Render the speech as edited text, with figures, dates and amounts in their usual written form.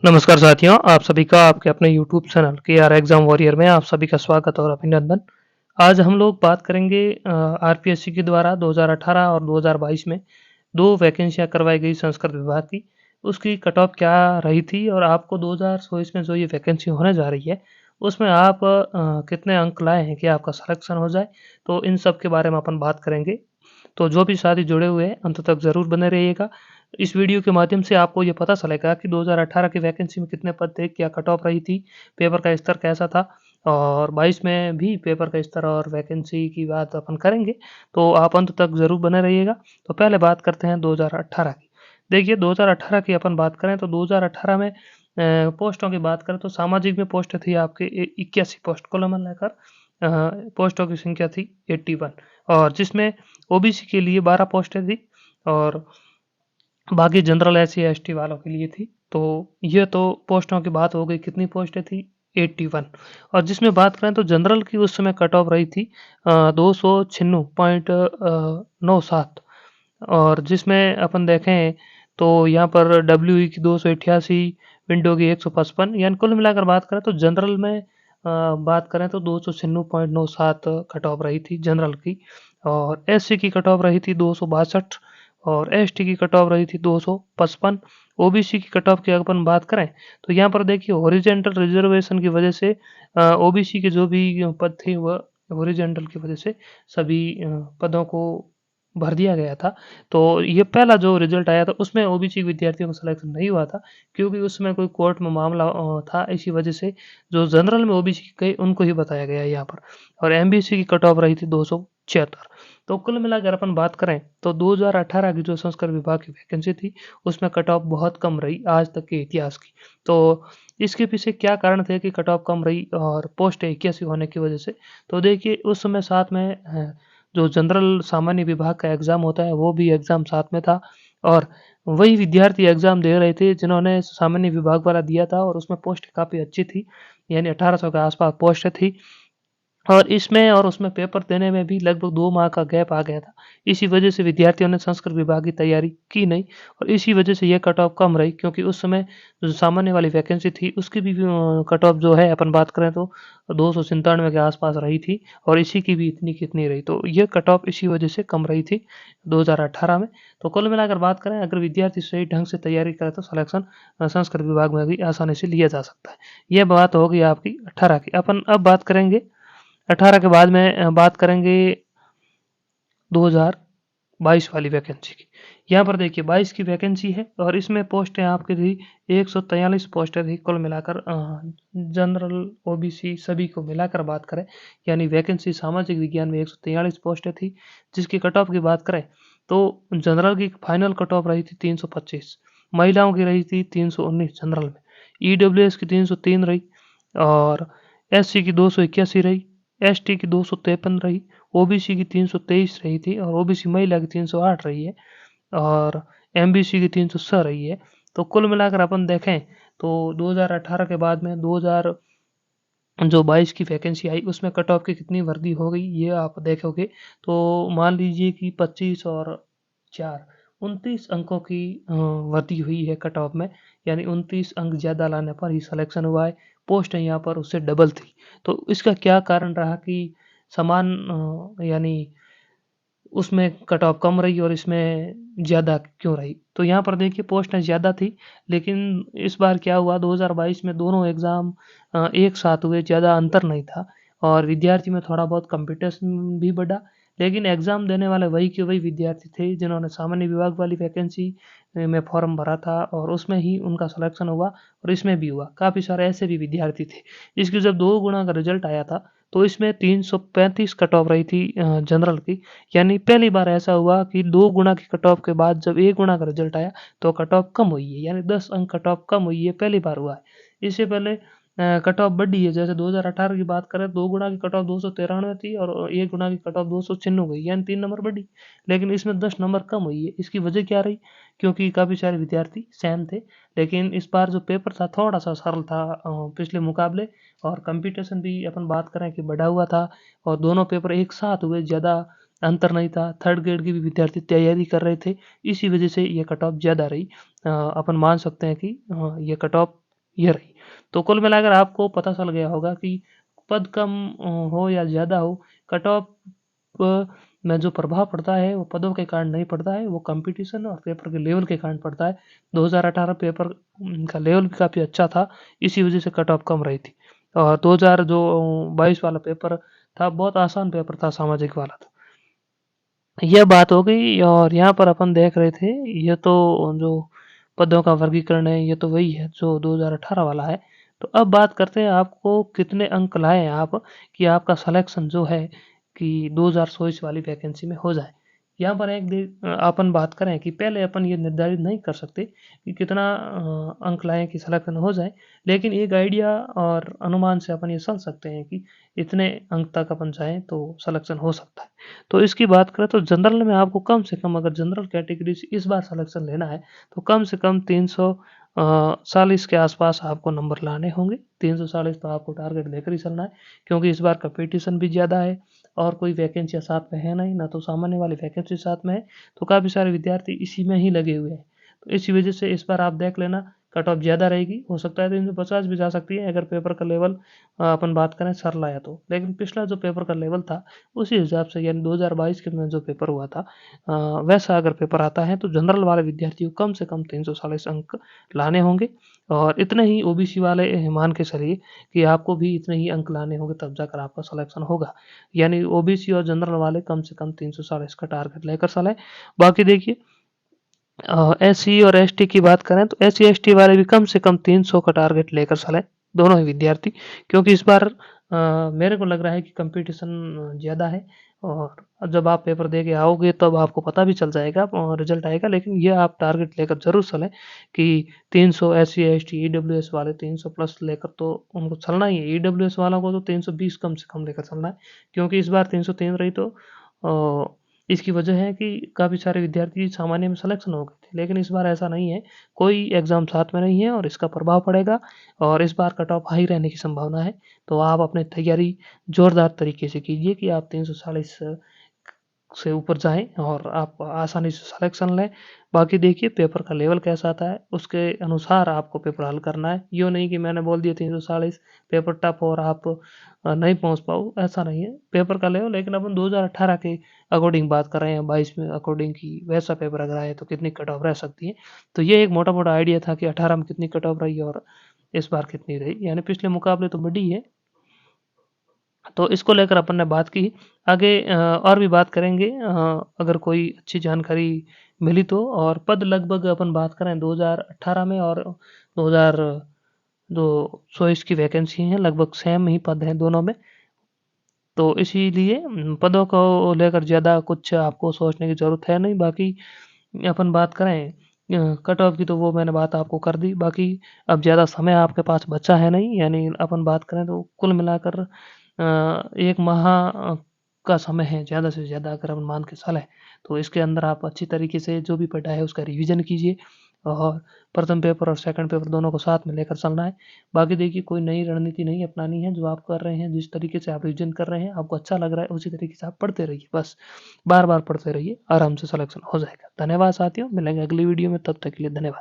नमस्कार साथियों, आप सभी का आपके अपने YouTube channel KR exam warrior में आप सभी का स्वागत और अभिनंदन। आज हम लोग बात करेंगे आरपीएससी के द्वारा 2018 और 2022 में 2 वैकेंसियाँ करवाई गई संस्कृत विभाग की। उसकी कट ऑफ क्या रही थी और आपको 2024 में जो ये वैकेंसी होने जा रही है, उसमें आप कितने अंक लाए हैं कि आपका सिलेक्शन हो जाए? तो इन सब के बारे में अपन बात करेंगे। तो जो भी साथी जुड़े हुए हैं अंत तक ज़रूर बने रहिएगा। इस वीडियो के माध्यम से आपको ये पता चलेगा कि 2018 की वैकेंसी में कितने पद थे, क्या कट ऑफ रही थी, पेपर का स्तर कैसा था और 22 में भी पेपर का स्तर और वैकेंसी की बात अपन करेंगे, तो आप अंत तक ज़रूर बने रहिएगा। तो पहले बात करते हैं 2018 की। देखिए 2018 की अपन बात करें तो 2018 में पोस्टों की बात करें तो सामाजिक में पोस्ट थी आपके 81 पोस्ट कुल मिलाकर पोस्टों की संख्या थी 81 और जिसमें ओबीसी के लिए 12 पोस्टें थी और बाकी जनरल एससी एसटी वालों के लिए थी। तो ये तो पोस्टों की बात हो गई, कितनी पोस्टें थी 81 और जिसमें बात करें तो जनरल की उस समय कट ऑफ रही थी 296.97 और जिसमें अपन देखें तो यहाँ पर डब्ल्यू की 288, विंडो की 155 यानी कुल मिलाकर बात करें तो जनरल में बात करें तो 296.97 कट ऑफ रही थी जनरल की और एससी की कट ऑफ रही थी 262 और एसटी की कट ऑफ रही थी 255। ओबीसी की कट ऑफ की अगर अपन बात करें तो यहाँ पर देखिए हॉरिजेंटल रिजर्वेशन की वजह से ओबीसी के जो भी पद थे वह हॉरिजेंटल की वजह से सभी पदों को भर दिया गया था। तो ये पहला जो रिजल्ट आया था उसमें ओबीसी विद्यार्थियों का सिलेक्शन नहीं हुआ था क्योंकि उसमें कोई कोर्ट में मामला था, इसी वजह से जो जनरल में ओबीसी गए उनको ही बताया गया है यहाँ पर और एमबीसी की कट ऑफ रही थी 276। तो कुल मिलाकर अपन बात करें तो 2018 की जो संस्कृत विभाग की वैकेंसी थी उसमें कट ऑफ बहुत कम रही आज तक के इतिहास की। तो इसके पीछे क्या कारण थे कि कट ऑफ कम रही और पोस्ट 81 होने की वजह से? तो देखिए उस समय साथ में जो जनरल सामान्य विभाग का एग्ज़ाम होता है वो भी एग्ज़ाम साथ में था और वही विद्यार्थी एग्ज़ाम दे रहे थे जिन्होंने सामान्य विभाग वाला दिया था और उसमें पोस्ट काफ़ी अच्छी थी, यानी 1800 के आसपास पोस्ट थी। और इसमें और उसमें पेपर देने में भी लगभग 2 माह का गैप आ गया था। इसी वजह से विद्यार्थियों ने संस्कृत विभाग की तैयारी की नहीं और इसी वजह से ये कट ऑफ कम रही क्योंकि उस समय जो सामान्य वाली वैकेंसी थी उसकी भी कट ऑफ जो है अपन बात करें तो 297 के आस-पास रही थी और इसी की भी इतनी की इतनी रही। तो ये कट ऑफ इसी वजह से कम रही थी 2018 में। तो कुल मिलाकर बात करें अगर विद्यार्थी सही ढंग से तैयारी करे तो सिलेक्शन संस्कृत विभाग में भी आसानी से लिया जा सकता है। ये बात हो गई आपकी 18 की। अपन अब बात करेंगे 18 के बाद में बात करेंगे 2022 वाली वैकेंसी की। यहाँ पर देखिए 22 की वैकेंसी है और इसमें पोस्टें आपकी थी 143 पोस्टें थी कुल मिलाकर जनरल ओबीसी सभी को मिलाकर बात करें यानी वैकेंसी सामाजिक विज्ञान में 143 पोस्टें थी जिसकी कट ऑफ की बात करें तो जनरल की फाइनल कट ऑफ रही थी 325, महिलाओं की रही थी 319 जनरल में, ईडब्ल्यूएस की 303 रही और एससी की 281 रही, एसटी की 253 रही, ओबीसी की 323 रही थी और ओबीसी महिला की 308 रही है और एमबीसी की 306 रही है। तो कुल मिलाकर अपन देखें तो 2018 के बाद में 2000 जो 22 की वैकेंसी आई उसमें कट ऑफ की कितनी वृद्धि हो गई ये आप देखोगे तो मान लीजिए कि 25 और 4 29 अंकों की वृद्धि हुई है कट ऑफ में, यानी 29 अंक ज़्यादा लाने पर ही सिलेक्शन हुआ है। पोस्ट यहाँ पर उससे डबल थी। तो इसका क्या कारण रहा कि समान यानी उसमें कट ऑफ कम रही और इसमें ज़्यादा क्यों रही? तो यहाँ पर देखिए पोस्टें ज़्यादा थी, लेकिन इस बार क्या हुआ 2022 में दोनों एग्ज़ाम एक साथ हुए, ज़्यादा अंतर नहीं था और विद्यार्थी में थोड़ा बहुत कॉम्पिटिशन भी बढ़ा, लेकिन एग्ज़ाम देने वाले वही के वही विद्यार्थी थे जिन्होंने सामान्य विभाग वाली वैकेंसी में फॉर्म भरा था और उसमें ही उनका सिलेक्शन हुआ और इसमें भी हुआ। काफ़ी सारे ऐसे भी विद्यार्थी थे। इसके जब 2 गुना का रिज़ल्ट आया था, तो इसमें 335 कट ऑफ रही थी जनरल की, यानी पहली बार ऐसा हुआ कि 2 गुना की कट ऑफ के बाद जब 1 गुना का रिजल्ट आया तो कट ऑफ कम हुई है, यानी 10 अंक कट ऑफ कम हुई है, पहली बार हुआ है। इससे पहले कट ऑफ बढ़ी है, जैसे 2018 की बात करें 2 गुना की कट ऑफ 293 थी और 1 गुना की कट ऑफ 296 हुई, यानी 3 नंबर बढ़ी। लेकिन इसमें 10 नंबर कम हुई है। इसकी वजह क्या रही? क्योंकि काफ़ी सारे विद्यार्थी सेम थे, लेकिन इस बार जो पेपर था थोड़ा-सा सरल था पिछले मुकाबले और कॉम्पिटिशन भी अपन बात करें कि बढ़ा हुआ था और दोनों पेपर एक साथ हुए, ज़्यादा अंतर नहीं था। थर्ड ग्रेड के भी विद्यार्थी तैयारी कर रहे थे, इसी वजह से ये कट ऑफ ज़्यादा रही। अपन मान सकते हैं कि ये कट ऑफ ये रही। तो कुल मिलाकर आपको पता चल गया होगा कि पद कम हो या ज़्यादा हो, कट ऑफ में जो प्रभाव पड़ता है वो पदों के कारण नहीं पड़ता है, वो कंपटीशन और पेपर के लेवल के कारण पड़ता है। 2018 पेपर का लेवल भी काफ़ी अच्छा था, इसी वजह से कट ऑफ कम रही थी। और 2022 वाला पेपर था, बहुत आसान पेपर था, सामाजिक वाला था। यह बात हो गई। और यहाँ पर अपन देख रहे थे, ये तो जो पदों का वर्गीकरण है ये तो वही है जो 2018 वाला है। तो अब बात करते हैं आपको कितने अंक लाए आप कि आपका सिलेक्शन जो है कि 2024 वाली वैकेंसी में हो जाए। यहाँ पर अपन बात करें कि पहले अपन ये निर्धारित नहीं कर सकते कि कितना अंक लाएं कि सिलेक्शन हो जाए, लेकिन एक आइडिया और अनुमान से अपन ये समझ सकते हैं कि इतने अंक तक अपन चाहें तो सिलेक्शन हो सकता है। तो इसकी बात करें तो जनरल में आपको कम से कम, अगर जनरल कैटेगरी से इस बार सिलेक्शन लेना है तो कम से कम 340 के आसपास आपको नंबर लाने होंगे। 340 तो आपको टारगेट लेकर ही चलना है, क्योंकि इस बार कंपटीशन भी ज़्यादा है और कोई वैकेंसी साथ में है नहीं, ना तो सामान्य वाली वैकेंसी साथ में है, तो काफ़ी सारे विद्यार्थी इसी में ही लगे हुए हैं। तो इसी वजह से इस बार आप देख लेना, कट ऑफ ज़्यादा रहेगी, हो सकता है 350 भी जा सकती है अगर पेपर का लेवल अपन बात करें सरल आया तो। लेकिन पिछला जो पेपर का लेवल था उसी हिसाब से, यानी 2022 के में जो पेपर हुआ था वैसा अगर पेपर आता है तो जनरल वाले विद्यार्थियों को कम से कम 340 अंक लाने होंगे। और इतने ही ओबीसी वाले मान के चलिए कि आपको भी इतने ही अंक लाने होंगे, तब जाकर आपका सिलेक्शन होगा। यानी ओबीसी और जनरल वाले कम से कम 340 का टारगेट लेकर चलें। बाकी देखिए एससी और एसटी की बात करें तो एससी एसटी वाले भी कम से कम 300 का टारगेट लेकर चलें, दोनों ही विद्यार्थी, क्योंकि इस बार मेरे को लग रहा है कि कंपटीशन ज़्यादा है। और जब आप पेपर दे के आओगे तब आपको पता भी चल जाएगा और रिजल्ट आएगा, लेकिन ये आप टारगेट लेकर ज़रूर चलें कि 300 एससी एसटी ईडब्ल्यूएस वाले 300 प्लस लेकर तो उनको चलना ही है। ईडब्ल्यूएस वालों को तो 320 कम से कम लेकर चलना है, क्योंकि इस बार 303 रही तो इसकी वजह है कि काफ़ी सारे विद्यार्थी सामान्य में सिलेक्शन हो गए थे, लेकिन इस बार ऐसा नहीं है, कोई एग्ज़ाम साथ में नहीं है और इसका प्रभाव पड़ेगा और इस बार कट ऑफ हाई रहने की संभावना है। तो आप अपनी तैयारी ज़ोरदार तरीके से कीजिए कि आप 340 से ऊपर जाएँ और आप आसानी से सिलेक्शन लें। बाकी देखिए पेपर का लेवल कैसा आता है, उसके अनुसार आपको पेपर हल करना है। यूँ नहीं कि मैंने बोल दिया 340 पेपर टफ और आप नहीं पहुँच पाओ, ऐसा नहीं है। पेपर का लेवल, लेकिन अपन 2018 के अकॉर्डिंग बात कर रहे हैं, 22 में अकॉर्डिंग कि वैसा पेपर अगर आए तो कितनी कट ऑफ रह सकती है। तो ये एक मोटा-मोटा आइडिया था कि 18 में कितनी कट ऑफ रही और इस बार कितनी रही, यानी पिछले मुकाबले तो बढ़ी है। तो इसको लेकर अपन ने बात की। आगे और भी बात करेंगे अगर कोई अच्छी जानकारी मिली तो। और पद लगभग अपन बात करें 2018 में और 2000 जो 24 की वैकेंसी हैं लगभग सेम ही पद हैं दोनों में। तो इसीलिए पदों को लेकर ज़्यादा कुछ आपको सोचने की ज़रूरत है नहीं। बाकी अपन बात करें कट ऑफ की तो वो मैंने बात आपको कर दी। बाकी अब ज़्यादा समय आपके पास बचा है नहीं, यानी अपन बात करें तो कुल मिलाकर 1 माह का समय है ज़्यादा से ज़्यादा, अगर अपन मान के चलें। तो इसके अंदर आप अच्छी तरीके से जो भी पढ़ा है उसका रिवीजन कीजिए और प्रथम पेपर और सेकंड पेपर दोनों को साथ में लेकर चलना है। बाकी देखिए कोई नई रणनीति नहीं अपनानी है, जो आप कर रहे हैं, जिस तरीके से आप रिवीजन कर रहे हैं, आपको अच्छा लग रहा है, उसी तरीके से आप पढ़ते रहिए। बस बार-बार पढ़ते रहिए, आराम से सिलेक्शन हो जाएगा। धन्यवाद साथियों, मिलेंगे अगली वीडियो में, तब तक के लिए धन्यवाद।